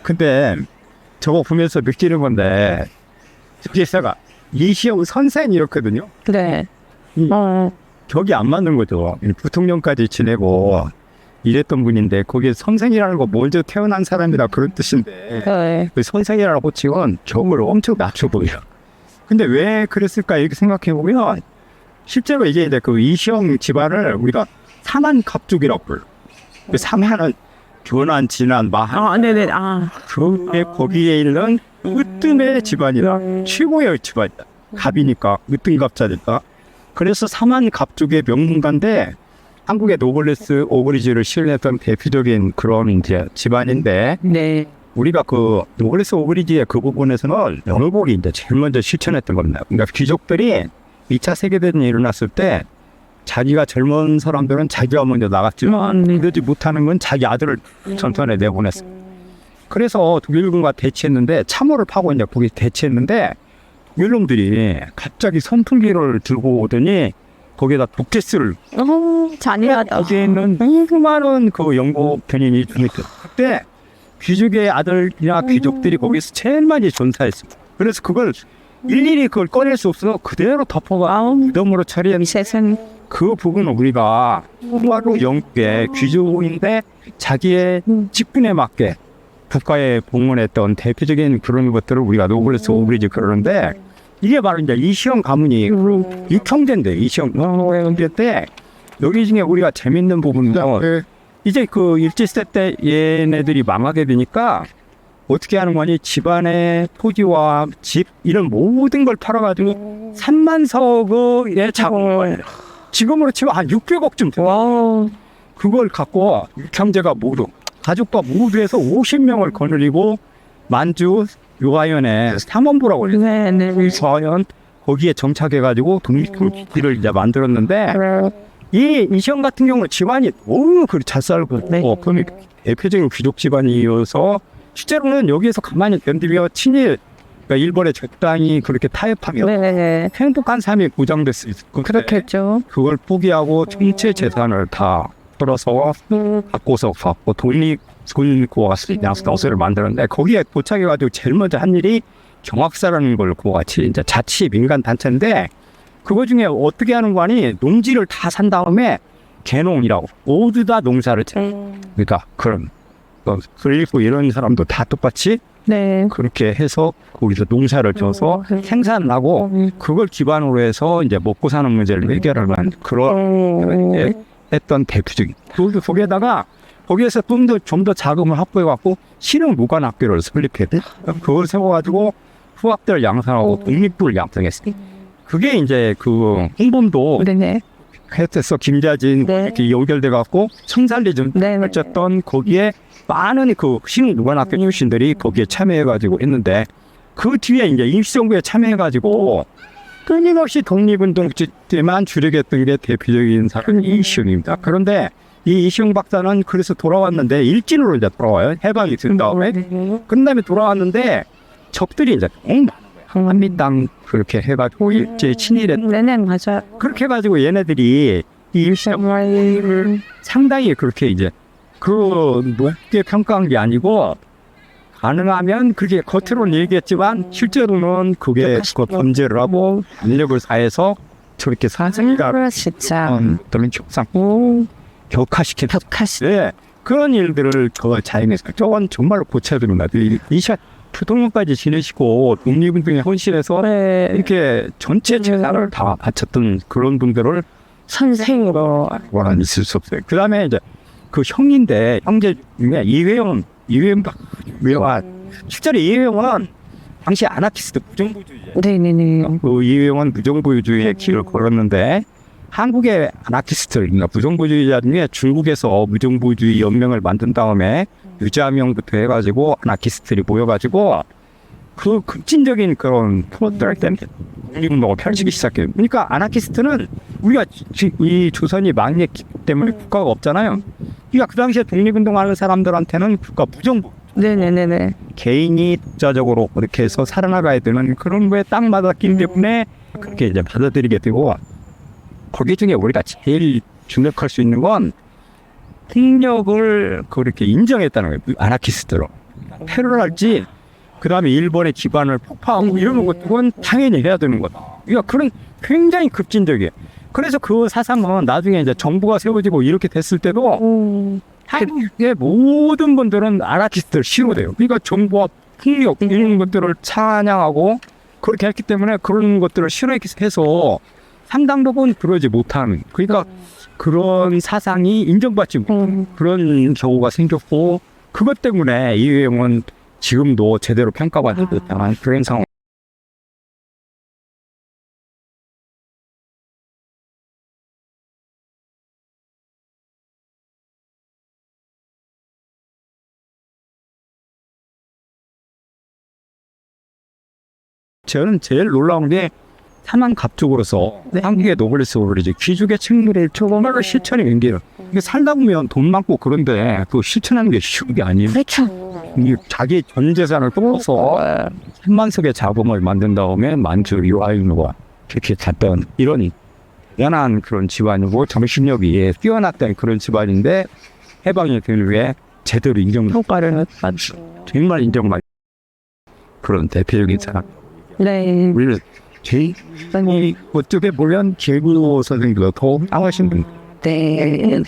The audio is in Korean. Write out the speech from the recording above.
근데 저거 보면서 느끼는 건데 제가 이시영 선생이었거든요. 네. 격이 안 맞는 거죠. 부통령까지 지내고 이랬던 분인데 거기에 선생이라는 거 먼저 태어난 사람이라 그런 뜻인데 네. 그 선생이라는 호칭은 격을 엄청 낮춰 보여요. 근데 왜 그랬을까 이렇게 생각해 보면 실제로 이게 이제 그 이시영 집안을 우리가 삼한갑족이라고 불러요. 그 삼한은 교난, 진한, 마한. 네네. 거기에 있는 으뜸의 집안이다. 최고의 집안이다. 갑이니까, 으뜸갑자니까. 그래서 삼한갑족의 명문가인데 한국의 노블레스 오브리지를 실현했던 대표적인 그런 이제 집안인데 네. 우리가 그 노블레스 오브리지의 그 부분에서는 영국이 이제 제일 먼저 실천했던 겁니다. 그러니까 귀족들이 2차 세계대전이 일어났을 때 자기가 젊은 사람들은 자기가 먼저 나갔지만 그러지 못하는 건 자기 아들을 전선에 내보냈어요. 그래서 독일군과 대치했는데 참호를 파고 이제 거기 대치했는데 독일놈들이 갑자기 선풍기를 들고 오더니 거기에다 독재스를 잔인하다. 거기에 있는 수많은 그 영국 편인이 중있어요. 그때 귀족의 아들이나 귀족들이 거기서 제일 많이 전사했습니다. 그래서 그걸 일일이 그걸 꺼낼 수 없어서 그대로 덮어가 무덤으로 처리한 세상. 그 부분은 우리가 바로 영국의 귀족인데 자기의 직분에 맞게 국가에 봉헌했던 대표적인 그런 것들을 우리가 노블레스 오브리지 그러는데 이게 바로 이제 이시영 가문이 이평제인데 이시영 가문인데 때 여기 중에 우리가 재밌는 부분은 이제 그 일제시대 때 얘네들이 망하게 되니까 어떻게 하는 거니 집안의 토지와 집 이런 모든 걸 팔아가지고 3만 석의 자금을 지금으로 치면 한 600억쯤 돼요. 그걸 갖고 육형제가 모두 가족과 모두해서 50명을 거느리고 만주 요하연에 삼원부라고 해요. 서하연 거기에 정착해가지고 독립기를 이제 만들었는데 이 이시영 같은 경우는 집안이 너무 잘 살고 대표적인 귀족 집안이어서 실제로는 여기에서 가만히 견디며 친일 그러니까 일본에 적당히 그렇게 타협하며 행복한 삶이 보장됐을 건데 그렇겠죠. 그걸 포기하고 전체 재산을 다 털어서 갖고서 갖고 독립고아스를 만들었는데 거기에 도착해가지고 제일 먼저 한 일이 경학사라는 걸 그거같이 이제 자치 민간 단체인데 그거 중에 어떻게 하는 거 아니 농지를 다 산 다음에 개농이라고 모두 다 농사를 그러니까 그런 그리고 이런 사람도 다 똑같이 그렇게 해서 거기서 농사를 져서 생산을 하고 그걸 기반으로 해서 이제 먹고 사는 문제를 해결하는 그런 했던 대표적인 거기에다가 거기에서 좀 더 자금을 확보해갖고 신흥무관학교를 설립했대. 그걸 세워가지고 후학들 양성하고 독립부를 양성했어. 그게 이제 그 홍범도 했었어. 김자진 이렇게 연결돼갖고 청산리즘 펼쳤던 거기에 많은 그 신흥무관학교 출신들이 거기에 참여해가지고 했는데 그 뒤에 이제 임시정부에 참여해가지고 끊임없이 독립운동 때만 주력했던 게 대표적인 사람이 이시영입니다. 그런데 이 이시영 박사는 그래서 돌아왔는데 일진으로 이제 돌아와요. 해방이 된 다음에. 그런 다음에 돌아왔는데 적들이 이제 너무 많은 거예요. 한민당 그렇게 해가지고 일제 친일했던. 맞아요. 그렇게 해가지고 얘네들이 이 일시영을 상당히 그렇게 이제 그 높게 평가한 게 아니고 가능하면 그게 겉으로는 얘기했지만 실제로는 그게 그 범죄를 하고 권력을 사해서 저렇게 사생가 진짜 또는 격화시키는 그런 일들을 저 자인해서 저건 정말로 고쳐야 됩니다. 이샷 부통령까지 지내시고 독립운동에 헌신해서 이렇게 전체 재산을 다 바쳤던 그런 분들을 선생으로 원한 있을 수 없어요. 그 다음에 이제 그 형인데 형제 중에 이회영 실제로 이회영은 당시 아나키스트 무정부주의자. 그 이회영은 무정부주의의 길을 걸었는데 한국의 아나키스트, 무정부주의자 중에 중국에서 무정부주의 연맹을 만든 다음에 유자명부터 해가지고 아나키스트들이 모여가지고 그 급진적인 그런 프로들 때문에 독립운동을 펼치기 시작해요. 그러니까 아나키스트는 우리가 이 조선이 망했기 때문에 국가가 없잖아요. 그러니까 그 당시에 독립운동하는 사람들한테는 국가 무정부. 개인이 독자적으로 그렇게 해서 살아나가야 되는 그런 거에 딱 맞았기 때문에 그렇게 이제 받아들이게 되고 거기 중에 우리가 제일 주목할 수 있는 건 폭력을 그렇게 인정했다는 거예요. 아나키스트로. 테러를 할지 그다음에 일본의 기반을 폭파하고 이런 것들은 당연히 해야 되는 거다. 그러니까 그런 굉장히 급진적이에요. 그래서 그 사상은 나중에 이제 정부가 세워지고 이렇게 됐을 때도 한국의 모든 분들은 아나키스트를 싫어해요. 그러니까 정부와 폭력 이런 것들을 찬양하고 그렇게 했기 때문에 그런 것들을 싫어해서 상당 부분 그러지 못하는, 그러니까 그런 사상이 인정받지 못하는 그런 경우가 생겼고, 그것 때문에 이회영은 지금도 제대로 평가받지 못한 그런 상황. 저는 제일 놀라운 게 사망갑 쪽으로서 한국의 노블레스를 이제 귀족의 책무를 정말로 실천에 연기를. 이게 살다 보면 돈 많고 그런데 그 실천하는 게 쉬운 게 아니에요. 이 자기 전 재산을 뽑아서 3만석의 자금을 만든 다음에 만주 유아인과 그렇게 갔던 이런 대단한 그런 집안이고 정신력이 뛰어났던 그런 집안인데 해방이 된 후에 제대로 평가를 정말 인정받는 그런 대표적인 사람. 네. 우리는 제일 어떻게 보면 길구 선생님보다 더 강하신 분. 네.